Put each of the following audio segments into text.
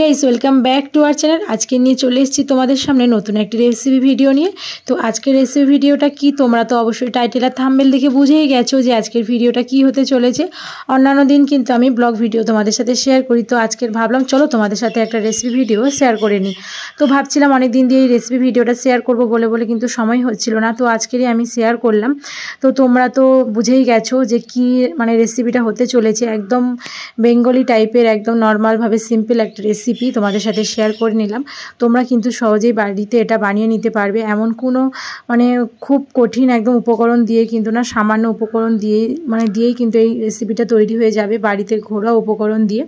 Guys welcome back to our channel. आज के निये चले एसेछि तोमादेर सामने नतून एकटी रेसिपि भिडियो निये। तो आजकेर रेसिपि भिडियोटा कि तोमरा तो अवश्यई टाइटेल आर थाम्बनेल देखे बुझेई गेछो जे आजकेर भिडियोटा कि होते चलेछे। अन्यान्य दिन किन्तु आमि ब्लग भिडियो तोमादेर साथे शेयर करी, तो आजकेर भाबलाम चलो तोमादेर साथे एकटा रेसिपि भिडियो शेयर करे निই। तो भाबछिलाम अनेक दिन दिये रेसिपि भिडियोटा शेयर करब बोले बोले किन्तु समय हच्छिलो ना, तो आजकेरই आमि शेयर करलाम। तो तोमरा तो बुझेई गेछो जे कि माने रेसिपिटा होते चलेछे एकदम बेंगली टाइपेर एकदम नर्माल भावे सिम्पल एक रेसिपि तोमादेर साथे शेयर करे निलाम। तोमरा किन्तु सहजेई बाड़ीते एटा बानिये निते पारबे, एमन कोनो माने खूब कठिन एकदम उपकरण दिये किन्तु ना, सामान्य उपकरण दियेई किन्तु एई रेसिपिटा तैरी हये जाबे बाड़ीते घोरा उपकरण दिये।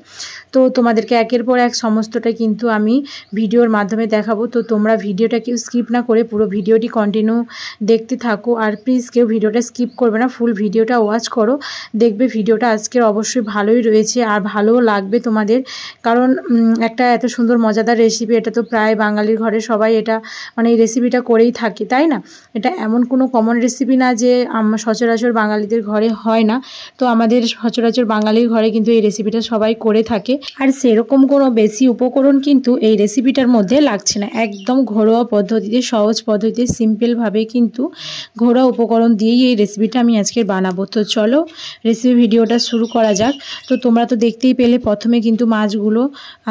तो तोमादेरके एकेर पर एक समस्तटाई किन्तु आमि भिडियोर माध्यमे देखाबो। तो तोमरा भिडियोटाके स्किप ना करे पुरो भिडियोटी कन्टिन्यू देखते थाको, और प्लिज केउ भिडियोटा स्किप करबे ना, फुल भिडियोटा वाच करो, देखबे भिडियोटा आजकेर अवश्यई भालोई रयेछे और भालो लागबे तोमादेर। कारण একটা এত সুন্দর মজাদার রেসিপি, এটা তো প্রায় বাঙালির ঘরে সবাই এটা মানে এই রেসিপিটা করেই থাকে, তাই না? এটা এমন কোনো কমন রেসিপি না যে সচরাচর বাঙালিদের ঘরে হয় না। তো আমাদের সচরাচর বাঙালির ঘরে কিন্তু এই রেসিপিটা সবাই করে থাকে, আর সেরকম কোনো বেশি উপকরণ কিন্তু এই রেসিপিটার মধ্যে লাগছে না। একদম ঘরোয়া পদ্ধতিতে, সহজ পদ্ধতিতে, সিম্পলভাবে কিন্তু ঘরোয়া উপকরণ দিয়েই এই রেসিপিটা আমি আজকে বানাবো। তো চলো রেসিপি ভিডিওটা শুরু করা যাক। তো তোমরা তো দেখতেই পেলে প্রথমে কিন্তু মাছগুলো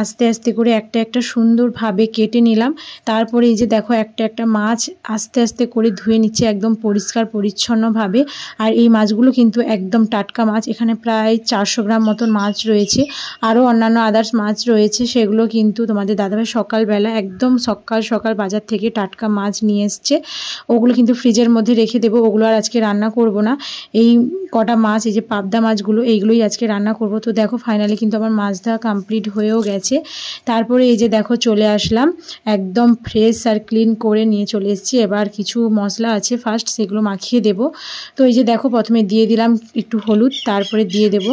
আস্তে আস্তে করে একটা একটা সুন্দরভাবে কেটে নিলাম। তারপরে এই যে দেখো একটা একটা মাছ আস্তে আস্তে করে ধুয়ে নিচ্ছে একদম পরিষ্কার পরিচ্ছন্নভাবে। আর এই মাছগুলো কিন্তু একদম টাটকা মাছ, এখানে প্রায় 400 গ্রাম মতন মাছ রয়েছে, আরও অন্যান্য আদার্স মাছ রয়েছে, সেগুলো কিন্তু তোমাদের দাদাভাই সকালবেলা একদম সকাল সকাল বাজার থেকে টাটকা মাছ নিয়ে এসছে। ওগুলো কিন্তু ফ্রিজের মধ্যে রেখে দেবো, ওগুলো আর আজকে রান্না করব না। এই কটা মাছ, এই যে পাবদা মাছগুলো, এইগুলোই আজকে রান্না করব। তো দেখো ফাইনালি কিন্তু আমার মাছ ধোয়া কমপ্লিট হয়েও গেছে। তারপরে এই যে দেখো চলে আসলাম, একদম ফ্রেশ আর ক্লিন করে নিয়ে চলে এসেছি। এবার কিছু মশলা আছে ফার্স্ট, সেগুলো মাখিয়ে দেব। তো এই যে দেখো প্রথমে দিয়ে দিলাম একটু হলুদ, তারপরে দিয়ে দেব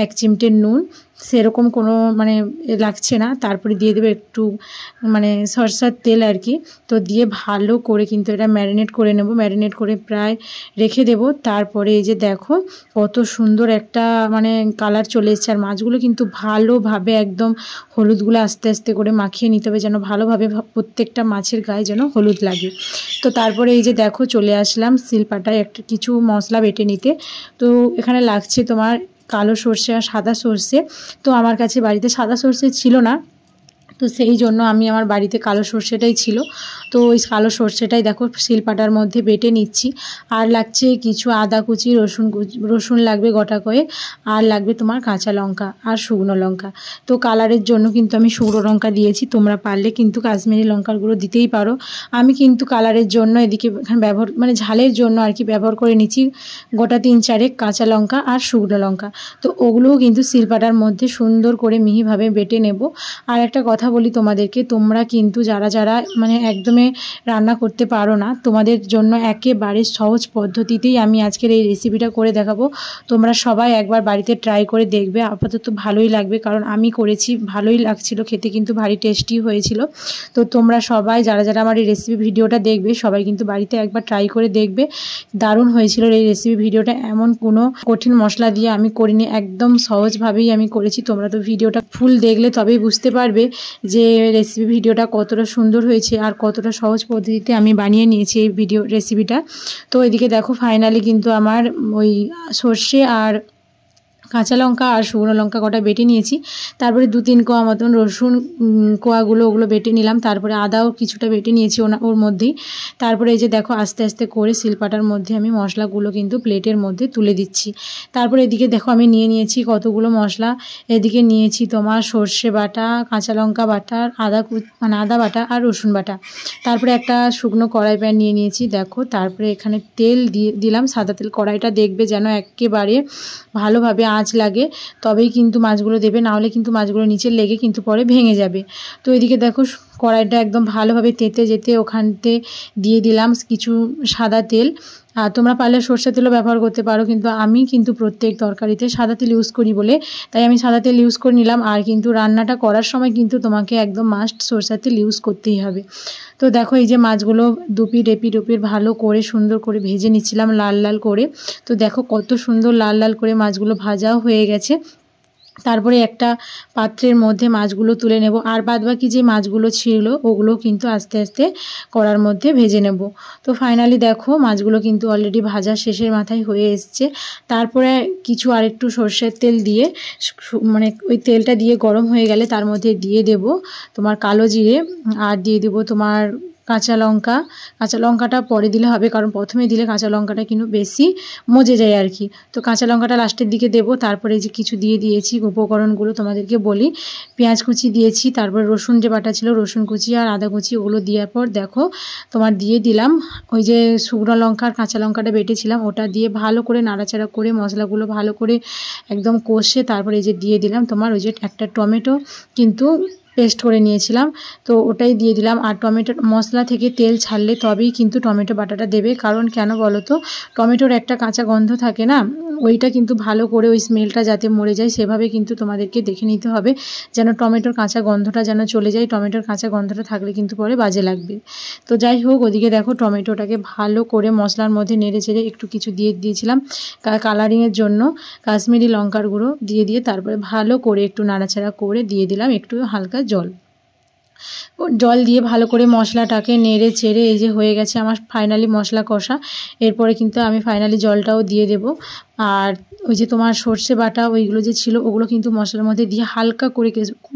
1 চিমটে নুন, সেরকম কোনো মানে লাগছে না। তারপরে দিয়ে দেবো একটু মানে সরষের তেল আর কি। তো দিয়ে ভালো করে কিন্তু এটা ম্যারিনেট করে নেব, ম্যারিনেট করে প্রায় রেখে দেব। তারপরে এই যে দেখো কত সুন্দর একটা মানে কালার চলে এসেছে। আর মাছগুলো কিন্তু ভালোভাবে একদম হলুদগুলো আস্তে আস্তে করে মাখিয়ে নিতে হবে, যেন ভালোভাবে প্রত্যেকটা মাছের গায়ে যেন হলুদ লাগে। তো তারপরে এই যে দেখো চলে আসলাম শিলপাটায় একটা কিছু মশলা বেটে নিতে। তো এখানে লাগছে তোমার কালো সর্ষে আর সাদা সর্ষে। তো আমার কাছে বাড়িতে সাদা সর্ষে ছিল না, তো সেই জন্য আমি আমার বাড়িতে কালো সর্ষেটাই ছিল। তো ওই কালো সর্ষেটাই দেখো শিলপাটার মধ্যে বেটে নিচ্ছি। আর লাগছে কিছু আদা কুচি, রসুন লাগবে গোটা কয়েক, আর লাগবে তোমার কাঁচা লঙ্কা আর শুকনো লঙ্কা। তো কালারের জন্য কিন্তু আমি শুকনো লঙ্কা দিয়েছি, তোমরা পারলে কিন্তু কাশ্মীরি লঙ্কার গুঁড়ো দিতেই পারো। আমি কিন্তু কালারের জন্য এদিকে এখানে ব্যবহার মানে ঝালের জন্য আর কি ব্যবহার করে নিচ্ছি গোটা 3-4 কাঁচা লঙ্কা আর শুকনো লঙ্কা। তো ওগুলোও কিন্তু শিলপাটার মধ্যে সুন্দর করে মিহিভাবে বেটে নেব। আর একটা কথা বলি তোমাদেরকে, তোমরা কিন্তু যারা যারা মানে একদমই রান্না করতে পারো না, তোমাদের জন্য একেবারে সহজ পদ্ধতিতেই আমি আজকের এই রেসিপিটা করে দেখাবো। তোমরা সবাই একবার বাড়িতে ট্রাই করে দেখবে, আপাতত ভালোই লাগবে, কারণ আমি করেছি ভালোই লাগছিল খেতে, কিন্তু ভারী টেস্টি হয়েছিল। তো তোমরা সবাই যারা যারা আমার এই রেসিপি ভিডিওটা দেখবে সবাই কিন্তু বাড়িতে একবার ট্রাই করে দেখবে, দারুণ হয়েছিল এই রেসিপি ভিডিওটা। এমন কোনো কঠিন মশলা দিয়ে আমি করিনি, একদম সহজভাবেই আমি করেছি। তোমরা তো ভিডিওটা ফুল দেখলে তবেই বুঝতে পারবে যে রেসিপি ভিডিওটা কতটা সুন্দর হয়েছে আর কতটা সহজ পদ্ধতিতে আমি বানিয়ে নিয়েছি এই রেসিপিটা। তো এদিকে দেখো ফাইনালি কিন্তু আমার ওই সর্ষে আর কাঁচা লঙ্কা আর শুকনো লঙ্কা কটা বেটে নিয়েছি। তারপরে 2-3 কোয়া মতন রসুন কোয়াগুলো ওগুলো বেটে নিলাম। তারপরে আদাও কিছুটা বেটে নিয়েছি ওর মধ্যেই। তারপরে এই যে দেখো আস্তে আস্তে করে শিলপাটার মধ্যে আমি মশলাগুলো কিন্তু প্লেটের মধ্যে তুলে দিচ্ছি। তারপরে এদিকে দেখো আমি নিয়ে নিয়েছি কতগুলো মশলা। এদিকে নিয়েছি তোমার সর্ষে বাটা, কাঁচা লঙ্কা বাটা, আদা বাটা আর রসুন বাটা। তারপরে একটা শুকনো কড়াই প্যান নিয়ে নিয়েছি দেখো। তারপরে এখানে তেল দিয়ে দিলাম, সাদা তেল। কড়াইটা দেখবে যেন একেবারে ভালোভাবে আঁচ লাগে, তবেই কিন্তু মাছগুলো দেবে, না হলে কিন্তু মাছগুলো নিচে লেগে কিন্তু পরে ভেঙে যাবে। তো এদিকে দেখো কড়াইটা একদম ভালোভাবে তেতে যেতে ওখানতে দিয়ে দিলাম কিছু সাদা তেল। আর তোমরা পারলে সরষের তেলও ব্যবহার করতে পারো, কিন্তু আমি কিন্তু প্রত্যেক তরকারিতে সাদা তেল ইউজ করি বলে তাই আমি সাদা তেল ইউজ করে নিলাম। আর কিন্তু রান্নাটা করার সময় কিন্তু তোমাকে একদম মাস্ট সরষের তেল ইউজ করতেই হবে। তো দেখো এই যে মাছগুলো দুপিট এপিট ওপিট ভালো করে সুন্দর করে ভেজে নিচ্ছিলাম লাল লাল করে। তো দেখো কত সুন্দর লাল লাল করে মাছগুলো ভাজাও হয়ে গেছে। তারপরে একটা পাত্রের মধ্যে মাছগুলো তুলে নেব, আর বাদবাকি যে মাছগুলো ছিল ওগুলো কিন্তু আস্তে আস্তে কড়ার মধ্যে ভেজে নেব। তো ফাইনালি দেখো মাছগুলো কিন্তু অলরেডি ভাজা শেষের মাথায় হয়ে এসছে। তারপরে কিছু আরেকটু সর্ষের তেল দিয়ে মানে ওই তেলটা দিয়ে গরম হয়ে গেলে তার মধ্যে দিয়ে দেব তোমার কালো জিরে, আর দিয়ে দেব তোমার কাঁচা লঙ্কাটা পরে দিলে হবে, কারণ প্রথমে দিলে কাঁচা লঙ্কাটা কিন্তু বেশি মজে যায় আর কি। তো কাঁচা লঙ্কাটা লাস্টের দিকে দেবো। তারপরে যে কিছু দিয়ে দিয়েছি উপকরণগুলো তোমাদেরকে বলি, পেঁয়াজ কুচি দিয়েছি, তারপর রসুন যে বাটা ছিল রসুন কুচি আর আদা কুচি ওগুলো দেওয়ার পর দেখো তোমার দিয়ে দিলাম ওই যে শুকনো লঙ্কা আর কাঁচা লঙ্কাটা বেটেছিলাম, ওটা দিয়ে ভালো করে নাড়াচাড়া করে মশলাগুলো ভালো করে একদম কষে তারপরে এই যে দিয়ে দিলাম তোমার ওই যে একটা টমেটো কিন্তু পেস্ট করে নিয়েছিলাম, তো ওটাই দিয়ে দিলাম। আর টমেটো মশলা থেকে তেল ছাড়লে তবেই কিন্তু টমেটো বাটাটা দেবে, কারণ কেন বলো তো, টমেটোর একটা কাঁচা গন্ধ থাকে না, ওইটা কিন্তু ভালো করে ওই স্মেলটা যাতে মরে যায় সেভাবে কিন্তু তোমাদেরকে দেখে নিতে হবে যেন টমেটোর কাঁচা গন্ধটা যেন চলে যায়। টমেটোর কাঁচা গন্ধটা থাকলে কিন্তু পরে বাজে লাগবে। তো যাই হোক, ওদিকে দেখো টমেটোটাকে ভালো করে মশলার মধ্যে নেড়ে চেড়ে একটু কিছু দিয়ে দিয়েছিলাম কালারিংয়ের জন্য কাশ্মীরি লঙ্কার গুঁড়ো দিয়ে তারপরে ভালো করে একটু নাড়াচাড়া করে দিয়ে দিলাম একটু হালকা জল দিয়ে ভালো করে মশলাটাকে নেড়ে চেড়ে এই যে হয়ে গেছে আমার ফাইনালি মশলা কষা। এরপরে কিন্তু আমি ফাইনালি জলটাও দিয়ে দেব। আর ওই যে তোমার সর্ষে বাটা ওইগুলো যে ছিল ওগুলো কিন্তু মশলার মধ্যে দিয়ে হালকা করে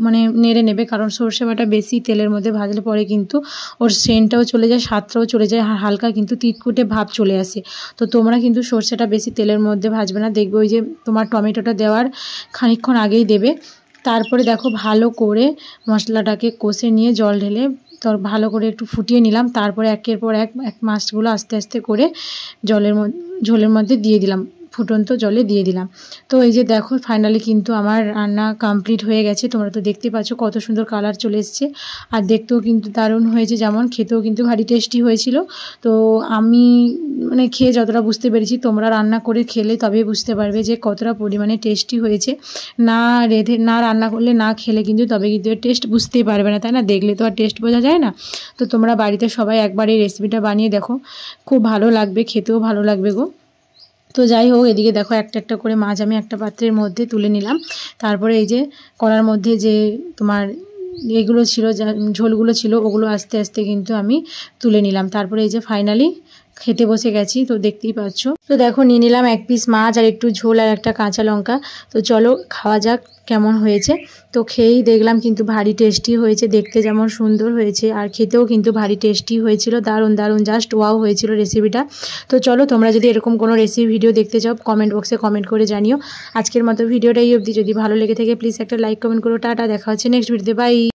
মানে নেড়ে নেবে, কারণ সর্ষে বাটা বেশি তেলের মধ্যে ভাজলে পরে কিন্তু ওর সেন্টটাও চলে যায়, স্বাদটাও চলে যায়, হালকা কিন্তু তিতকুটে ভাব চলে আসে। তো তোমরা কিন্তু সর্ষেটা বেশি তেলের মধ্যে ভাজবে না, দেখবে ওই যে তোমার টমেটোটা দেওয়ার খানিকক্ষণ আগেই দেবে। তারপরে দেখো ভালো করে মশলাটাকে কষে নিয়ে জল ঢেলে ভালো করে একটু ফুটিয়ে নিলাম। তারপরে একের পর এক মাছগুলো আস্তে আস্তে করে ঝোলের মধ্যে দিয়ে দিলাম, ফুটন্ত জলে দিয়ে দিলাম। তো এই যে দেখো ফাইনালি কিন্তু আমার রান্না কমপ্লিট হয়ে গেছে। তোমরা তো দেখতে পাচ্ছ কত সুন্দর কালার চলে এসছে, আর দেখতেও কিন্তু দারুণ হয়েছে, যেমন খেতেও কিন্তু ভারী টেস্টি হয়েছিল। তো আমি মানে খেয়ে যতটা বুঝতে পেরেছি, তোমরা রান্না করে খেলে তবেই বুঝতে পারবে যে কতটা পরিমাণে টেস্টি হয়েছে। না রান্না করলে না খেলে কিন্তু তবে কিন্তু টেস্ট বুঝতেই পারবে না, তাই না? দেখলে তো আর টেস্ট বোঝা যায় না। তো তোমরা বাড়িতে সবাই একবার এই রেসিপিটা বানিয়ে দেখো, খুব ভালো লাগবে, খেতেও ভালো লাগবে গো। তো যাই হোক, এদিকে দেখো একটা একটা করে মাছ আমি একটা পাত্রের মধ্যে তুলে নিলাম। তারপরে এই যে কড়ার মধ্যে যে তোমার এগুলো ছিল, ঝোলগুলো ছিল, ওগুলো আস্তে আস্তে কিন্তু আমি তুলে নিলাম। তারপরে এই যে ফাইনালি খেতে বসে গেছি, তো দেখতেই পাচ্ছ। তো দেখো নিয়ে নিলাম এক পিস মাছ আর একটু ঝোল আর একটা কাঁচা লঙ্কা। তো চলো খাওয়া যাক কেমন হয়েছে। তো খেয়েই দেখলাম কিন্তু ভারী টেস্টি হয়েছে, দেখতে যেমন সুন্দর হয়েছে আর খেতেও কিন্তু ভারী টেস্টি হয়েছিল, দারুণ জাস্ট ওয়াও হয়েছিল রেসিপিটা। তো চলো, তোমরা যদি এরকম কোনো রেসিপি ভিডিও দেখতে চাও কমেন্ট বক্সে কমেন্ট করে জানিও। আজকের মতো ভিডিওটাই অবধি, যদি ভালো লেগে থাকে প্লিজ একটা লাইক কমেন্ট করো। টাটা, দেখা হচ্ছে নেক্সট ভিডিওতে, বাই।